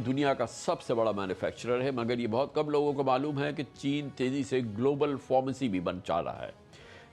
दुनिया का सबसे बड़ा मैन्युफैक्चरर है, मगर ये बहुत कम लोगों को मालूम है कि चीन तेज़ी से ग्लोबल फार्मेसी भी बन चाह रहा है।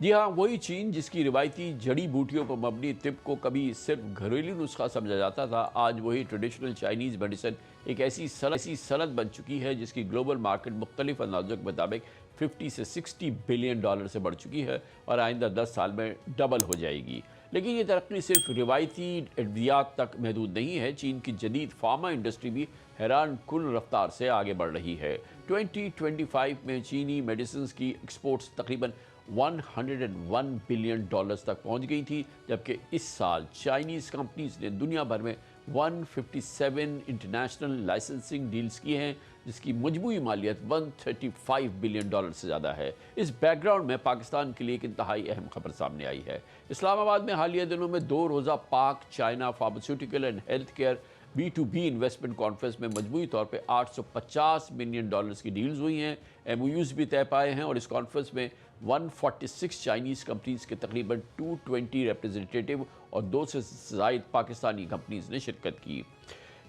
जी हाँ, वही चीन जिसकी रिवायती जड़ी बूटियों पर मबनी तिब को कभी सिर्फ घरेलू नुस्खा समझा जाता था, आज वही ट्रेडिशनल चाइनीज़ मेडिसिन एक ऐसी सनत बन चुकी है जिसकी ग्लोबल मार्केट मुख्तलिफ अंदाजों के मुताबिक 50 से 60 बिलियन डॉलर से बढ़ चुकी है और आइंदा 10 साल में डबल हो जाएगी। लेकिन ये तरक्की सिर्फ रिवायती अद्वियात तक महदूद नहीं है। चीन की जदीद फार्मा इंडस्ट्री भी हैरान कुन रफ्तार से आगे बढ़ रही है। 2025 में चीनी मेडिसिन की एक्सपोर्ट्स तकरीबन 101 बिलियन डॉलर्स तक पहुंच गई थी, जबकि इस साल चाइनीज़ कंपनीज ने दुनिया भर में 157 इंटरनेशनल लाइसेंसिंग डील्स किए हैं, जिसकी मजमूई मालियत 135 बिलियन डॉलर से ज़्यादा है। इस बैकग्राउंड में पाकिस्तान के लिए एक इंतहाई अहम खबर सामने आई है। इस्लामाबाद में हालिया दिनों में 2 रोज़ा पाक China pharmaceutical and health care B2B investment conference में मजमूई तौर पे 850 मिलियन डॉलर्स की डील्स हुई हैं। MOUs भी तय पाए हैं और इस कॉन्फ्रेंस में 146 चाइनीज़ कंपनीज़ के तकरीबन 220 रिप्रेजेंटेटिव और 2 से ज़ायद पाकिस्तानी कंपनीज़ ने शिरकत की।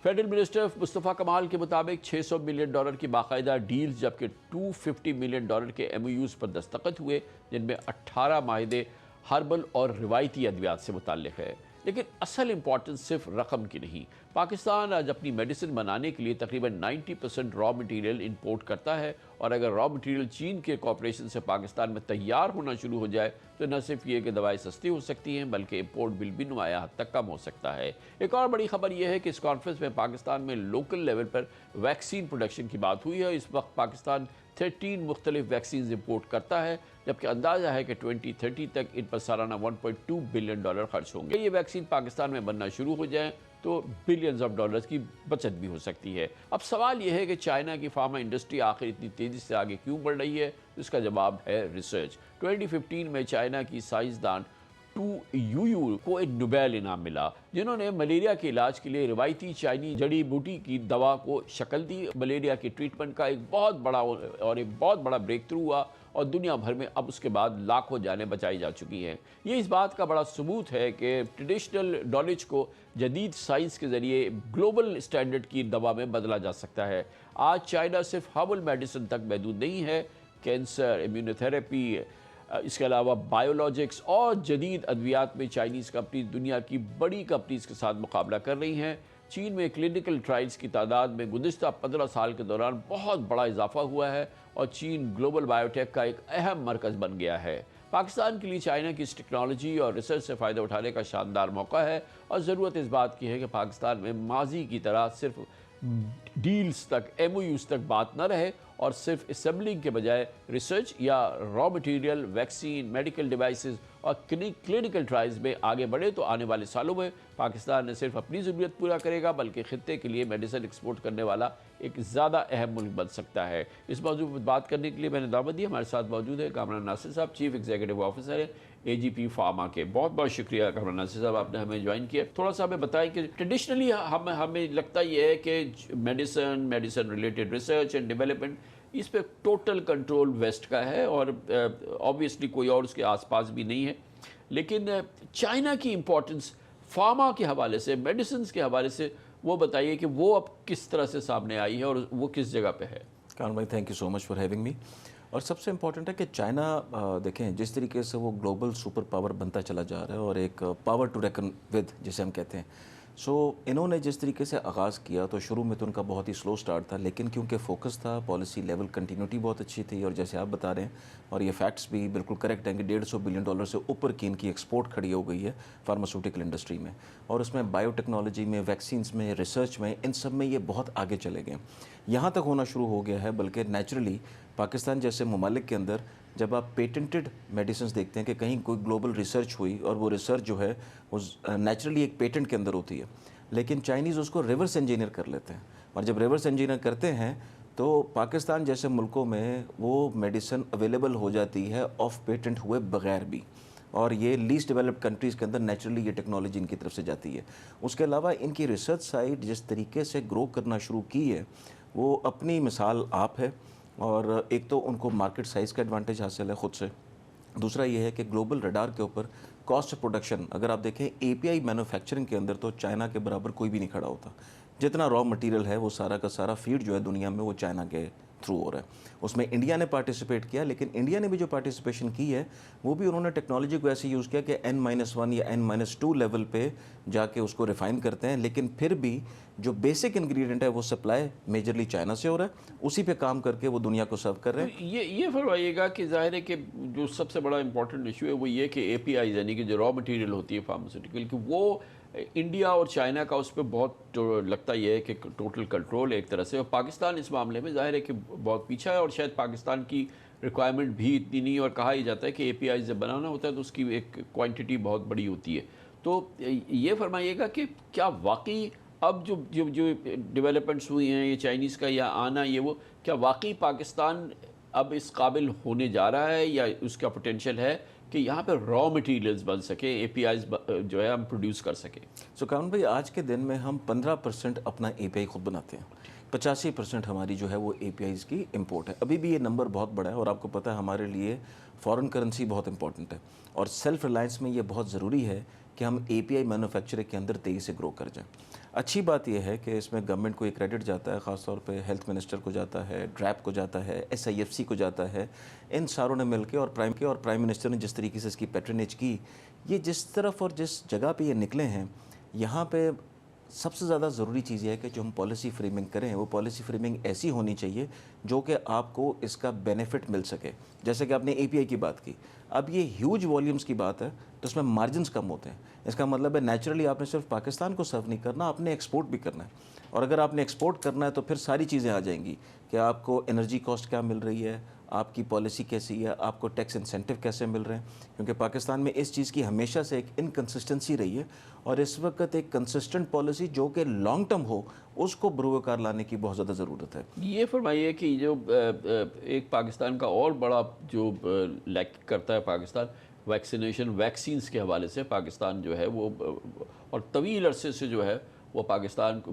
फेडरल मिनिस्टर मुस्तफ़ा कमाल के मुताबिक 600 मिलियन डॉलर की बाकायदा डील्स, जबकि 250 मिलियन डॉलर के MOUs पर दस्तखत हुए, जिनमें 18 माहिदे हर्बल और रिवायती अद्वियात से मुताल्लिक़ है। लेकिन असल इम्पॉर्टेंस सिर्फ रकम की नहीं। पाकिस्तान आज अपनी मेडिसिन बनाने के लिए तकरीबन 90% रॉ मटेरियल इंपोर्ट करता है, और अगर रॉ मटेरियल चीन के कॉपरेशन से पाकिस्तान में तैयार होना शुरू हो जाए तो न सिर्फ ये कि दवाएं सस्ती हो सकती हैं, बल्कि इंपोर्ट बिल भी नुमाया हद तक कम हो सकता है। एक और बड़ी खबर यह है कि इस कॉन्फ्रेंस में पाकिस्तान में लोकल लेवल पर वैक्सीन प्रोडक्शन की बात हुई है। इस वक्त पाकिस्तान 13 मुख्तलिफ वैक्सीन इंपोर्ट करता है, जबकि अंदाजा है कि 2030 तक इन पर सालाना 1.2 बिलियन डॉलर खर्च होंगे। ये वैक्सीन पाकिस्तान में बनना शुरू हो जाए तो बिलियंस ऑफ डॉलर्स की बचत भी हो सकती है। अब सवाल यह है कि चाइना की फार्मा इंडस्ट्री आखिर इतनी तेज़ी से आगे क्यों बढ़ रही है? इसका जवाब है रिसर्च। 2015 में चाइना की साइंसदान टू यूयू को एक नोबेल इनाम मिला, जिन्होंने मलेरिया के इलाज के लिए रिवायती चाइनीज जड़ी बूटी की दवा को शक्ल दी। मलेरिया के ट्रीटमेंट का एक बहुत बड़ा ब्रेक थ्रू हुआ और दुनिया भर में अब उसके बाद लाखों जानें बचाई जा चुकी हैं। ये इस बात का बड़ा सबूत है कि ट्रेडिशनल नॉलेज को जदीद साइंस के ज़रिए ग्लोबल स्टैंडर्ड की दवा में बदला जा सकता है। आज चाइना सिर्फ हर्बल मेडिसिन तक महदूद नहीं है। कैंसर, इम्यूनोथेरेपी, इसके अलावा बायोलॉजिक्स और जदीद अद्वियात में चाइनीज़ कंपनी दुनिया की बड़ी कंपनीज़ के साथ मुकाबला कर रही हैं। चीन में क्लिनिकल ट्रायल्स की तादाद में गुज़िश्ता 15 साल के दौरान बहुत बड़ा इजाफा हुआ है और चीन ग्लोबल बायोटेक का एक अहम मरकज़ बन गया है। पाकिस्तान के लिए चाइना की इस टेक्नोलॉजी और रिसर्च से फ़ायदा उठाने का शानदार मौका है, और ज़रूरत इस बात की है कि पाकिस्तान में माजी की तरह सिर्फ डील्स तक, MOUs तक बात न रहे और सिर्फ असेंबलिंग के बजाय रिसर्च या raw material, vaccine, medical devices और क्लिनिकल ट्रायल्स में आगे बढ़े तो आने वाले सालों में पाकिस्तान न सिर्फ अपनी ज़रूरत पूरा करेगा, बल्कि खित्ते के लिए मेडिसिन एक्सपोर्ट करने वाला एक ज़्यादा अहम मुल्क बन सकता है। इस मौजू पर बात करने के लिए मैंने दावत दी। हमारे साथ मौजूद है कामरान नासिर साहब, चीफ एग्जीक्यूटिव ऑफिसर है AGP फार्मा के। बहुत बहुत शुक्रिया कामरान नासिर साहब, आपने हमें ज्वाइन किया। थोड़ा सा हमें बताएं कि ट्रेडिशनली हमें लगता ये है कि medicine related research and development, इस पे टोटल कंट्रोल वेस्ट का है और ऑब्वियसली कोई और उसके आसपास भी नहीं है। लेकिन चाइना की इम्पोर्टेंस फार्मा के हवाले से, मेडिसिन के हवाले से वो बताइए कि वो अब किस तरह से सामने आई है और वो किस जगह पे है। कान भाई, thank you so much for having me. और सबसे इम्पॉर्टेंट है कि चाइना देखें जिस तरीके से वो ग्लोबल सुपर पावर बनता चला जा रहा है और एक पावर टू रेकन विद जिसे हम कहते हैं। सो इन्होंने जिस तरीके से आगाज़ किया तो शुरू में तो उनका बहुत ही स्लो स्टार्ट था, लेकिन क्योंकि फोकस था, पॉलिसी लेवल कंटिन्यूटी बहुत अच्छी थी, और जैसे आप बता रहे हैं और ये फैक्ट्स भी बिल्कुल करेक्ट हैं कि 150 बिलियन डॉलर से ऊपर की इनकी एक्सपोर्ट खड़ी हो गई है फार्मास्यूटिकल इंडस्ट्री में, और उसमें बायोटेक्नोलॉजी में, वैक्सीन्स में, रिसर्च में, इन सब में ये बहुत आगे चले गए। यहाँ तक होना शुरू हो गया है, बल्कि नेचुरली पाकिस्तान जैसे ममालिक के अंदर जब आप पेटेंटेड मेडिसिन देखते हैं कि कहीं कोई ग्लोबल रिसर्च हुई और वो रिसर्च जो है वो नेचुरली एक पेटेंट के अंदर होती है, लेकिन चाइनीज़ उसको रिवर्स इंजीनियर कर लेते हैं, और जब रिवर्स इंजीनियर करते हैं तो पाकिस्तान जैसे मुल्कों में वो मेडिसिन अवेलेबल हो जाती है ऑफ पेटेंट हुए बगैर भी, और ये लीस्ट डेवलप्ड कंट्रीज़ के अंदर नेचुरली ये टेक्नोलॉजी इनकी तरफ से जाती है। उसके अलावा इनकी रिसर्च साइड जिस तरीके से ग्रो करना शुरू की है वो अपनी मिसाल आप है, और एक तो उनको मार्केट साइज़ का एडवांटेज हासिल है ख़ुद से, दूसरा ये है कि ग्लोबल रडार के ऊपर कॉस्ट प्रोडक्शन, अगर आप देखें API मैन्युफैक्चरिंग के अंदर तो चाइना के बराबर कोई भी नहीं खड़ा होता, जितना रॉ मटेरियल है वो सारा का सारा फीड जो है दुनिया में वो चाइना के थ्रू हो रहा है। उसमें इंडिया ने पार्टिसिपेट किया, लेकिन इंडिया ने भी जो पार्टिसिपेशन की है वो भी उन्होंने टेक्नोलॉजी को ऐसे यूज़ किया कि N-1 या N-2 लेवल पे जाके उसको रिफाइन करते हैं, लेकिन फिर भी जो बेसिक इंग्रेडिएंट है वो सप्लाई मेजरली चाइना से हो रहा है, उसी पे काम करके वो दुनिया को सर्व कर रहे हैं। तो ये फरमाइएगा कि ज़ाहिर है कि जो सबसे बड़ा इंपॉर्टेंट इशू है वो ये कि एपीआई यानी कि जो रॉ मटेरियल होती है फार्मास्यूटिकल की, वो इंडिया और चाइना का उस पर बहुत लगता ही है कि टोटल कंट्रोल एक तरह से, और पाकिस्तान इस मामले में ज़ाहिर है कि बहुत पीछा है, और शायद पाकिस्तान की रिक्वायरमेंट भी इतनी नहीं, और कहा ही जाता है कि एपीआई जब बनाना होता है तो उसकी एक क्वांटिटी बहुत बड़ी होती है। तो ये फरमाइएगा कि क्या वाकई अब जो जो जो डेवलपमेंट्स हुई हैं, ये चाइनीज़ का या आना, ये वो, क्या वाकई पाकिस्तान अब इस काबिल होने जा रहा है या उसका पोटेंशियल है कि यहाँ पे रॉ मटेरियल्स बन सके, एपीआईज जो है हम प्रोड्यूस कर सकें? सो कामन भाई, आज के दिन में हम 15% अपना एपीआई खुद बनाते हैं, 85% हमारी जो है वो एपीआईज की इंपोर्ट है। अभी भी ये नंबर बहुत बड़ा है, और आपको पता है हमारे लिए फॉरेन करेंसी बहुत इंपॉर्टेंट है, और सेल्फ रिलायंस में ये बहुत ज़रूरी है कि हम एपीआई मैन्युफैक्चरिंग के अंदर तेज़ी से ग्रो कर जाएं। अच्छी बात यह है कि इसमें गवर्नमेंट को एक क्रेडिट जाता है, ख़ास तौर पे हेल्थ मिनिस्टर को जाता है, ड्रैप को जाता है, SIFC को जाता है। इन सारों ने मिलकर और प्राइम मिनिस्टर ने जिस तरीके से इसकी पैट्रनेज की, ये जिस तरफ और जिस जगह पे ये निकले हैं, यहाँ पे सबसे ज़्यादा ज़रूरी चीज़ ये है कि जो हम पॉलिसी फ्रेमिंग करें वो पॉलिसी फ्रेमिंग ऐसी होनी चाहिए जो कि आपको इसका बेनिफिट मिल सके। जैसे कि आपने API की बात की, अब ये ह्यूज वॉल्यूम्स की बात है तो उसमें मार्जिन्स कम होते हैं। इसका मतलब है नेचुरली आपने सिर्फ पाकिस्तान को सर्व नहीं करना, आपने एक्सपोर्ट भी करना है, और अगर आपने एक्सपोर्ट करना है तो फिर सारी चीज़ें आ जाएंगी कि आपको एनर्जी कॉस्ट क्या मिल रही है, आपकी पॉलिसी कैसी है, आपको टैक्स इंसेंटिव कैसे मिल रहे हैं, क्योंकि पाकिस्तान में इस चीज़ की हमेशा से एक इनकन्सिस्टेंसी रही है, और इस वक्त एक कंसिस्टेंट पॉलिसी जो कि लॉन्ग टर्म हो उसको बरूकार लाने की बहुत ज़्यादा ज़रूरत है। ये फरमाइए कि जो एक पाकिस्तान का और बड़ा जो लैक करता है पाकिस्तान, वैक्सीन्स के हवाले से पाकिस्तान जो है वो और तवील अरसे से जो है वो पाकिस्तान को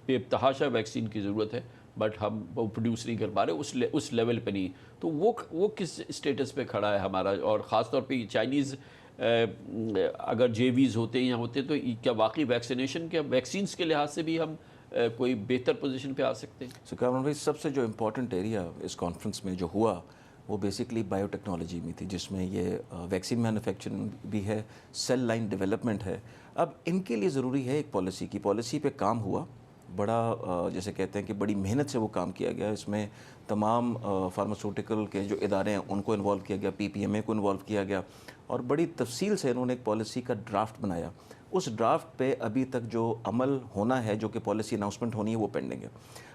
बेतहाशा वैक्सीन की ज़रूरत है, बट हम वो प्रोड्यूस नहीं कर पा रहे उस लेवल पे नहीं। तो वो किस स्टेटस पे खड़ा है हमारा, और ख़ास तौर पे चाइनीज़ अगर JVs होते हैं या होते तो क्या वाकई वैक्सीनेशन के वैक्सीन्स के लिहाज से भी हम कोई बेहतर पोजीशन पे आ सकते हैं? सो कामरान भाई, सबसे जो इम्पोर्टेंट एरिया इस कॉन्फ्रेंस में जो हुआ वो बेसिकली बायोटेक्नोलॉजी में थी, जिसमें ये वैक्सीन मैन्युफैक्चरिंग भी है, सेल लाइन डेवलपमेंट है। अब इनके लिए ज़रूरी है एक पॉलिसी पे काम हुआ बड़ा, जैसे कहते हैं कि बड़ी मेहनत से वो काम किया गया। इसमें तमाम फार्मास्यूटिकल के जो इदारे हैं उनको इन्वॉल्व किया गया, PPMA को इन्वॉल्व किया गया, और बड़ी तफसील से इन्होंने एक पॉलिसी का ड्राफ्ट बनाया। उस ड्राफ्ट पे अभी तक जो अमल होना है, जो कि पॉलिसी अनाउंसमेंट होनी है, वो पेंडिंग है।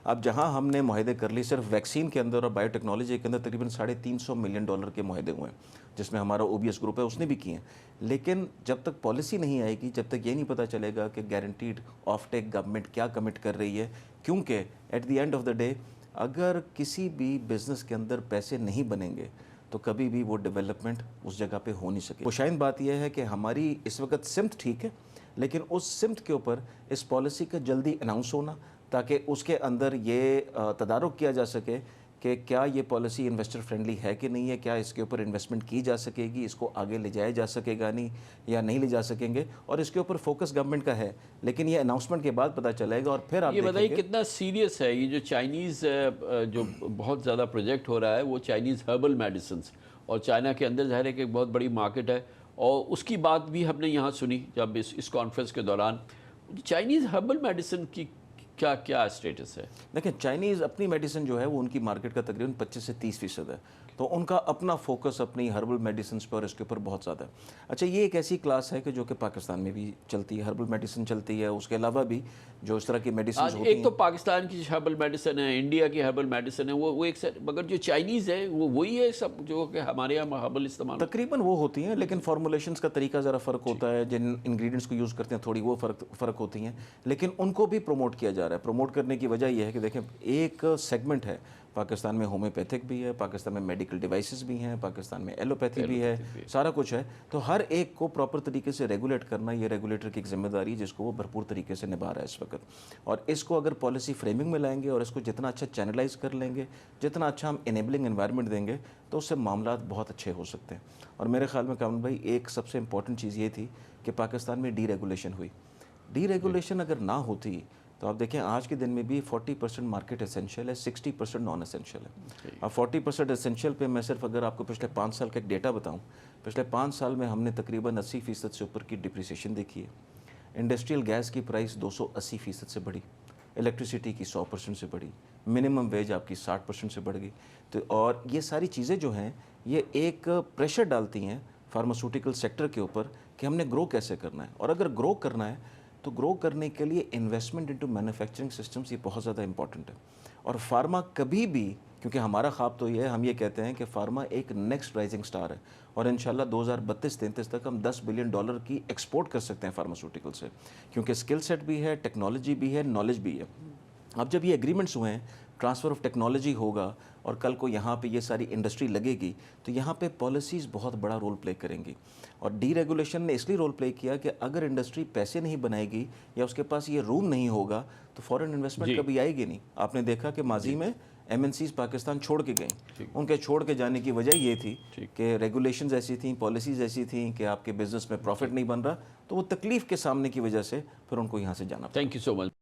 अब जहां हमने मुआहदे कर ली, सिर्फ वैक्सीन के अंदर और बायोटेक्नोलॉजी के अंदर तकरीबन $350 मिलियन के मुआहदे हुए हैं, जिसमें हमारा OBS ग्रुप है उसने भी किए हैं। लेकिन जब तक पॉलिसी नहीं आएगी, जब तक ये नहीं पता चलेगा कि गारंटीड ऑफ टेक गवर्नमेंट क्या कमिट कर रही है, क्योंकि at the end of the day अगर किसी भी बिज़नेस के अंदर पैसे नहीं बनेंगे तो कभी भी वो डेवलपमेंट उस जगह पे हो नहीं सके। खुशाइन बात यह है कि हमारी इस वक्त सिमत ठीक है, लेकिन उस सिमत के ऊपर इस पॉलिसी का जल्दी अनाउंस होना, ताकि उसके अंदर ये तदारुक किया जा सके कि क्या ये पॉलिसी इन्वेस्टर फ्रेंडली है कि नहीं है, क्या इसके ऊपर इन्वेस्टमेंट की जा सकेगी, इसको आगे ले जाया जा सकेगा नहीं या नहीं ले जा सकेंगे, और इसके ऊपर फोकस गवर्नमेंट का है। लेकिन ये अनाउंसमेंट के बाद पता चलेगा, और फिर आप ये बताइए कितना सीरियस है ये जो चाइनीज़ जो बहुत ज़्यादा प्रोजेक्ट हो रहा है, वो चाइनीज़ हर्बल मेडिसिन, और चाइना के अंदर ज़ाहिर है कि एक बहुत बड़ी मार्केट है, और उसकी बात भी हमने यहाँ सुनी जब इस कॉन्फ्रेंस के दौरान। चाइनीज़ हर्बल मेडिसिन की क्या क्या स्टेटस है? देखिए, चाइनीज़ अपनी मेडिसिन जो है वो उनकी मार्केट का तकरीबन 25 से 30% है, तो उनका अपना फोकस अपनी हर्बल मेडिसिन पर, इसके ऊपर बहुत ज़्यादा है। अच्छा, ये एक ऐसी क्लास है कि जो कि पाकिस्तान में भी चलती है, हर्बल मेडिसिन चलती है, उसके अलावा भी जो इस तरह की मेडिसिन आज होती एक तो हैं। पाकिस्तान की हर्बल मेडिसिन है, इंडिया की हर्बल मेडिसिन है, वो एक सेट, मगर जो चाइनीज़ है वो वही है सब जो कि हमारे यहाँ हर्बल इस्तेमाल। तकरीबन वो होती हैं, लेकिन फार्मूलेशंस का तरीका ज़रा फ़र्क होता है, जिन इंग्रेडिएंट्स को यूज़ करते हैं थोड़ी वो फ़र्क होती हैं, लेकिन उनको भी प्रमोट किया जा रहा है। प्रमोट करने की वजह यह है कि देखें, एक सेगमेंट है पाकिस्तान में, होम्योपैथिक भी है, पाकिस्तान में मेडिकल डिवाइसेस भी हैं, पाकिस्तान में एलोपैथी भी है, सारा कुछ है। तो हर एक को प्रॉपर तरीके से रेगुलेट करना, ये रेगुलेटर की एक जिम्मेदारी जिसको वो भरपूर तरीके से निभा रहा है इस वक्त। और इसको अगर पॉलिसी फ्रेमिंग में लाएंगे और इसको जितना अच्छा चैनलाइज कर लेंगे, जितना अच्छा हम इनेबलिंग एनवायरनमेंट देंगे, तो उससे मामला बहुत अच्छे हो सकते हैं। और मेरे ख्याल में कामन भाई, एक सबसे इंपॉर्टेंट चीज़ ये थी कि पाकिस्तान में डी रेगुलेशन हुई। डी रेगुलेशन अगर ना होती तो आप देखें आज के दिन में भी 40% मार्केट एसेंशियल है, 60% नॉन एसेंशियल है। अब 40% एसेंशियल पे मैं सिर्फ अगर आपको पिछले 5 साल का एक डेटा बताऊं, पिछले 5 साल में हमने तकरीबन 80% से ऊपर की डिप्रिसिएशन देखी है। इंडस्ट्रियल गैस की प्राइस 280% से बढ़ी, इलेक्ट्रिसिटी की 100% से बढ़ी, मिनिमम वेज आपकी 60% से बढ़ गई। तो और ये सारी चीज़ें जो हैं ये एक प्रेशर डालती हैं फार्मास्यूटिकल सेक्टर के ऊपर कि हमने ग्रो कैसे करना है। और अगर ग्रो करना है तो ग्रो करने के लिए इन्वेस्टमेंट इनटू मैन्युफैक्चरिंग सिस्टम्स ये बहुत ज़्यादा इंपॉर्टेंट है। और फार्मा कभी भी, क्योंकि हमारा ख्वाब तो ये है, हम ये कहते हैं कि फार्मा एक नेक्स्ट राइजिंग स्टार है और इंशाल्लाह 2032-33 तक हम $10 बिलियन की एक्सपोर्ट कर सकते हैं फार्मास्यूटिकल से, क्योंकि स्किल सेट भी है, टेक्नोलॉजी भी है, नॉलेज भी है। अब जब ये एग्रीमेंट्स हुए हैं, ट्रांसफ़र ऑफ टेक्नोलॉजी होगा और कल को यहाँ पे ये सारी इंडस्ट्री लगेगी, तो यहाँ पे पॉलिसीज़ बहुत बड़ा रोल प्ले करेंगी। और डी रेगुलेशन ने इसलिए रोल प्ले किया कि अगर इंडस्ट्री पैसे नहीं बनाएगी या उसके पास ये रूम नहीं होगा तो फॉरेन इन्वेस्टमेंट कभी आएगी नहीं। आपने देखा कि माजी में MNCs पाकिस्तान छोड़ के गई, उनके छोड़ के जाने की वजह ये थी कि रेगुलेशंस ऐसी थी, पॉलिसीज़ ऐसी थी कि आपके बिजनेस में प्रॉफिट नहीं बन रहा, तो वो तकलीफ़ के सामने की वजह से फिर उनको यहाँ से जाना पड़ा। Thank you so much.